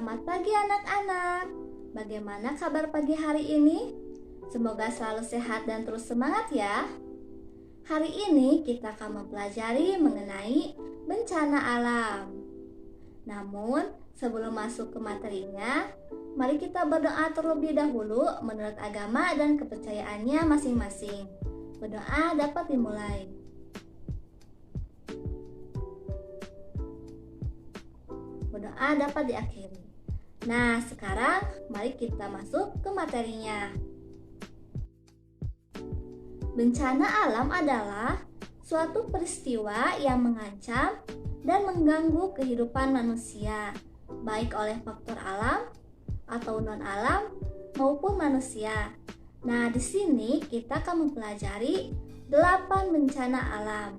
Selamat pagi anak-anak. Bagaimana kabar pagi hari ini? Semoga selalu sehat dan terus semangat ya. Hari ini kita akan mempelajari mengenai bencana alam. Namun, sebelum masuk ke materinya, mari kita berdoa terlebih dahulu menurut agama dan kepercayaannya masing-masing. Berdoa dapat dimulai. Berdoa dapat diakhiri. Nah, sekarang mari kita masuk ke materinya. Bencana alam adalah suatu peristiwa yang mengancam dan mengganggu kehidupan manusia, baik oleh faktor alam atau non-alam maupun manusia. Nah, di sini kita akan mempelajari 8 bencana alam.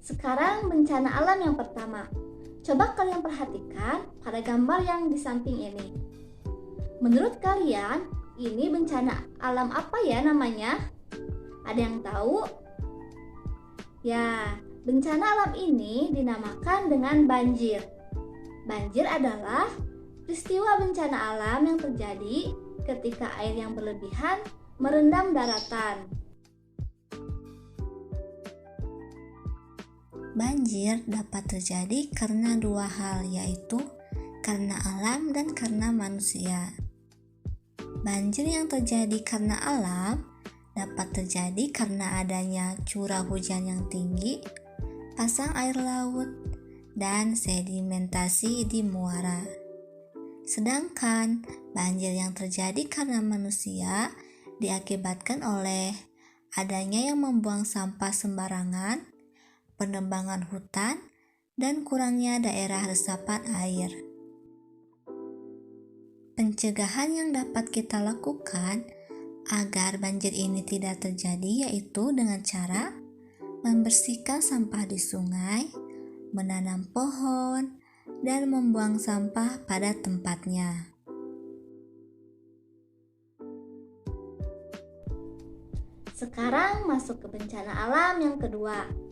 Sekarang bencana alam yang pertama. Coba kalian perhatikan pada gambar yang di samping ini. Menurut kalian, ini bencana alam apa ya namanya? Ada yang tahu? Ya, bencana alam ini dinamakan dengan banjir. Banjir adalah peristiwa bencana alam yang terjadi ketika air yang berlebihan merendam daratan. Banjir dapat terjadi karena dua hal, yaitu karena alam dan karena manusia. Banjir yang terjadi karena alam dapat terjadi karena adanya curah hujan yang tinggi, pasang air laut, dan sedimentasi di muara. Sedangkan banjir yang terjadi karena manusia diakibatkan oleh adanya yang membuang sampah sembarangan, penebangan hutan, dan kurangnya daerah resapan air. Pencegahan yang dapat kita lakukan agar banjir ini tidak terjadi yaitu dengan cara membersihkan sampah di sungai, menanam pohon, dan membuang sampah pada tempatnya. Sekarang masuk ke bencana alam yang kedua.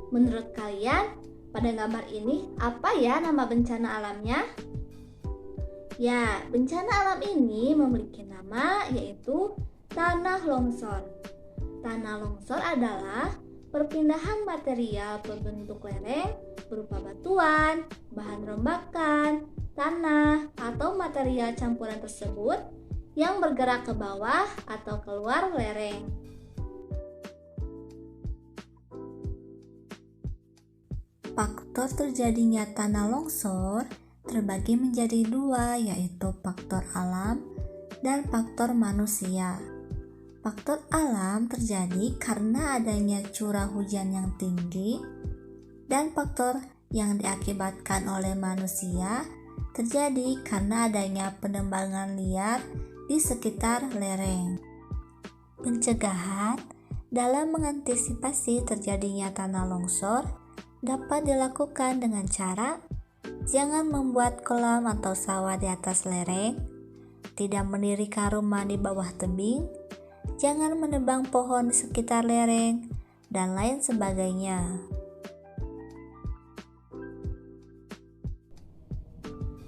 Menurut kalian, pada gambar ini apa ya nama bencana alamnya? Ya, bencana alam ini memiliki nama yaitu tanah longsor. Tanah longsor adalah perpindahan material berbentuk lereng berupa batuan, bahan rombakan, tanah, atau material campuran tersebut yang bergerak ke bawah atau keluar lereng. Faktor terjadinya tanah longsor terbagi menjadi dua, yaitu faktor alam dan faktor manusia. Faktor alam terjadi karena adanya curah hujan yang tinggi, dan faktor yang diakibatkan oleh manusia terjadi karena adanya penebangan liar di sekitar lereng. Pencegahan dalam mengantisipasi terjadinya tanah longsor dapat dilakukan dengan cara jangan membuat kolam atau sawah di atas lereng, tidak mendirikan rumah di bawah tebing, jangan menebang pohon di sekitar lereng, dan lain sebagainya.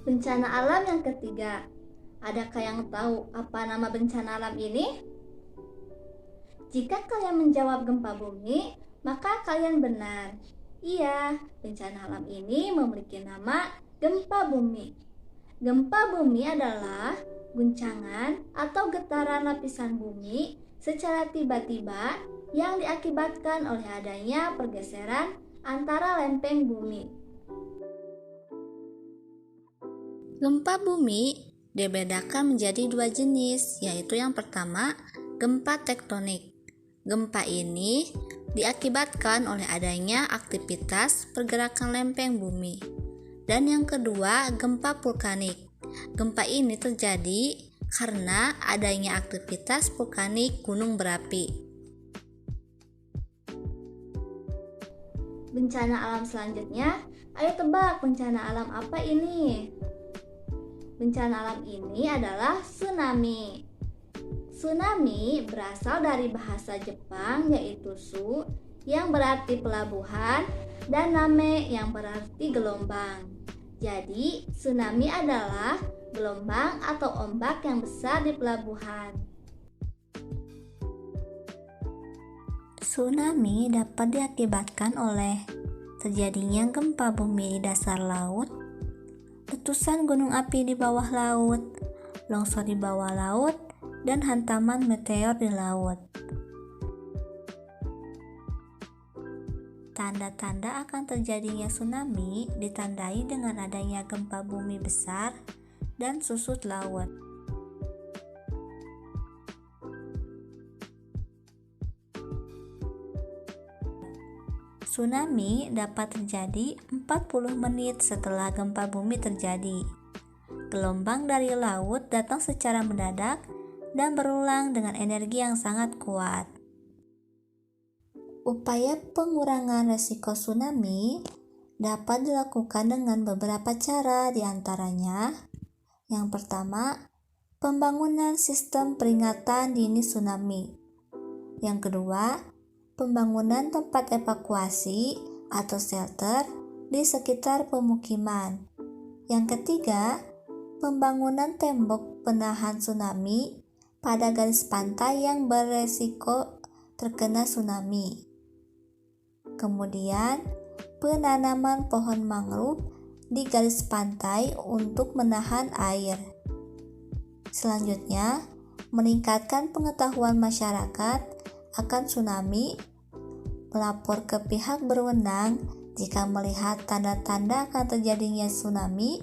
Bencana alam yang ketiga. Adakah yang tahu apa nama bencana alam ini? Jika kalian menjawab gempa bumi, maka kalian benar. Iya, bencana alam ini memiliki nama gempa bumi. Gempa bumi adalah guncangan atau getaran lapisan bumi secara tiba-tiba yang diakibatkan oleh adanya pergeseran antara lempeng bumi. Gempa bumi dibedakan menjadi dua jenis, yaitu yang pertama, gempa tektonik. Gempa ini diakibatkan oleh adanya aktivitas pergerakan lempeng bumi. Dan yang kedua, gempa vulkanik. Gempa ini terjadi karena adanya aktivitas vulkanik gunung berapi. Bencana alam selanjutnya, ayo tebak bencana alam apa ini? Bencana alam ini adalah tsunami. Tsunami berasal dari bahasa Jepang yaitu su yang berarti pelabuhan dan name yang berarti gelombang. Jadi, tsunami adalah gelombang atau ombak yang besar di pelabuhan. Tsunami dapat diakibatkan oleh terjadinya gempa bumi di dasar laut, letusan gunung api di bawah laut, longsor di bawah laut, dan hantaman meteor di laut. Tanda-tanda akan terjadinya tsunami ditandai dengan adanya gempa bumi besar dan susut laut. Tsunami dapat terjadi 40 menit setelah gempa bumi terjadi. Gelombang dari laut datang secara mendadak dan berulang dengan energi yang sangat kuat. Upaya pengurangan resiko tsunami dapat dilakukan dengan beberapa cara, di antaranya yang pertama, pembangunan sistem peringatan dini tsunami. Yang kedua, pembangunan tempat evakuasi atau shelter di sekitar pemukiman. Yang ketiga, pembangunan tembok penahan tsunami pada garis pantai yang beresiko terkena tsunami. Kemudian, penanaman pohon mangrove di garis pantai untuk menahan air. Selanjutnya, meningkatkan pengetahuan masyarakat akan tsunami, melapor ke pihak berwenang jika melihat tanda-tanda akan terjadinya tsunami,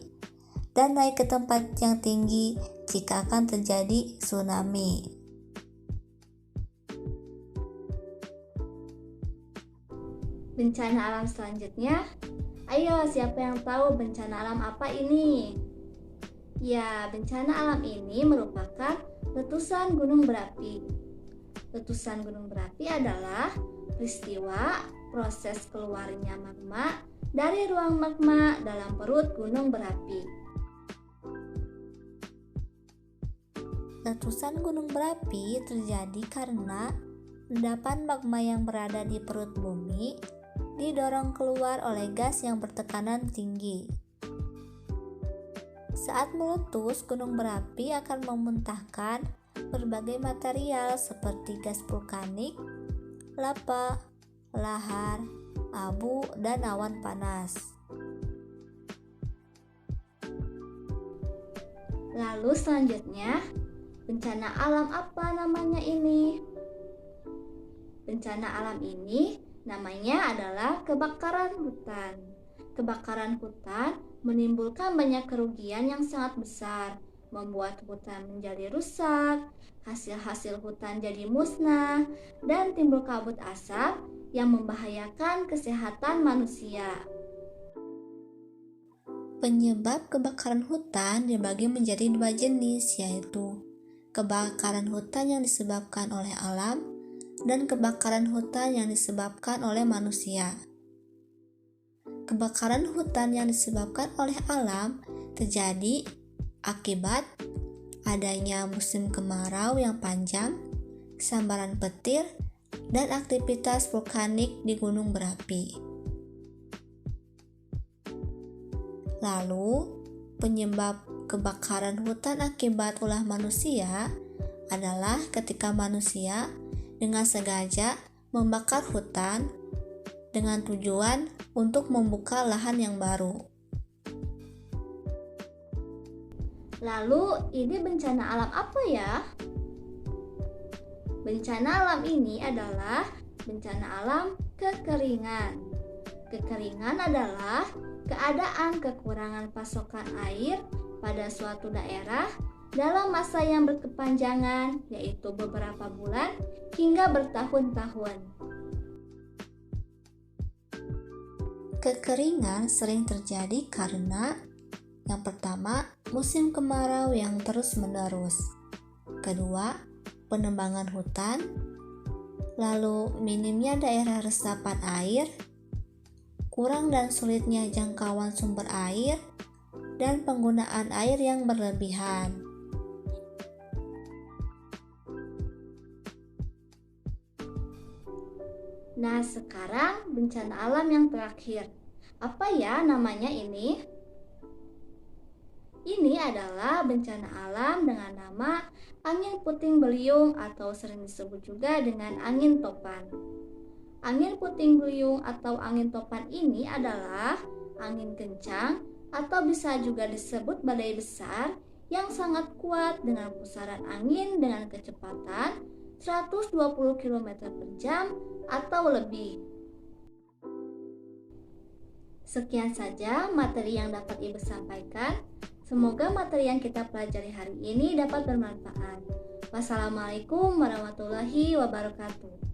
dan naik ke tempat yang tinggi jika akan terjadi tsunami. Bencana alam selanjutnya, ayo siapa yang tahu bencana alam apa ini? Ya, bencana alam ini merupakan letusan gunung berapi. Letusan gunung berapi adalah peristiwa proses keluarnya magma dari ruang magma dalam perut gunung berapi. Letusan gunung berapi terjadi karena endapan magma yang berada di perut bumi didorong keluar oleh gas yang bertekanan tinggi. Saat meletus, gunung berapi akan memuntahkan berbagai material seperti gas vulkanik, lava, lahar, abu, dan awan panas. Lalu selanjutnya, bencana alam apa namanya ini? Bencana alam ini namanya adalah kebakaran hutan. Kebakaran hutan menimbulkan banyak kerugian yang sangat besar, membuat hutan menjadi rusak, hasil-hasil hutan jadi musnah, dan timbul kabut asap yang membahayakan kesehatan manusia. Penyebab kebakaran hutan dibagi menjadi dua jenis, yaitu kebakaran hutan yang disebabkan oleh alam dan kebakaran hutan yang disebabkan oleh manusia. Kebakaran hutan yang disebabkan oleh alam terjadi akibat adanya musim kemarau yang panjang, sambaran petir, dan aktivitas vulkanik di gunung berapi. Lalu, penyebab kebakaran hutan akibat ulah manusia adalah ketika manusia dengan sengaja membakar hutan dengan tujuan untuk membuka lahan yang baru. Lalu, ini bencana alam apa ya? Bencana alam ini adalah bencana alam kekeringan. Kekeringan adalah keadaan kekurangan pasokan air pada suatu daerah dalam masa yang berkepanjangan, yaitu beberapa bulan hingga bertahun-tahun. Kekeringan sering terjadi karena yang pertama, musim kemarau yang terus-menerus. Kedua, penebangan hutan. Lalu, minimnya daerah resapan air, kurang dan sulitnya jangkauan sumber air, dan penggunaan air yang berlebihan. Nah, sekarang bencana alam yang terakhir. Apa ya namanya ini? Ini adalah bencana alam dengan nama angin puting beliung atau sering disebut juga dengan angin topan. Angin puting beliung atau angin topan ini adalah angin kencang atau bisa juga disebut badai besar yang sangat kuat dengan pusaran angin dengan kecepatan 120 km per jam atau lebih. Sekian saja materi yang dapat Ibu sampaikan. Semoga materi yang kita pelajari hari ini dapat bermanfaat. Wassalamualaikum warahmatullahi wabarakatuh.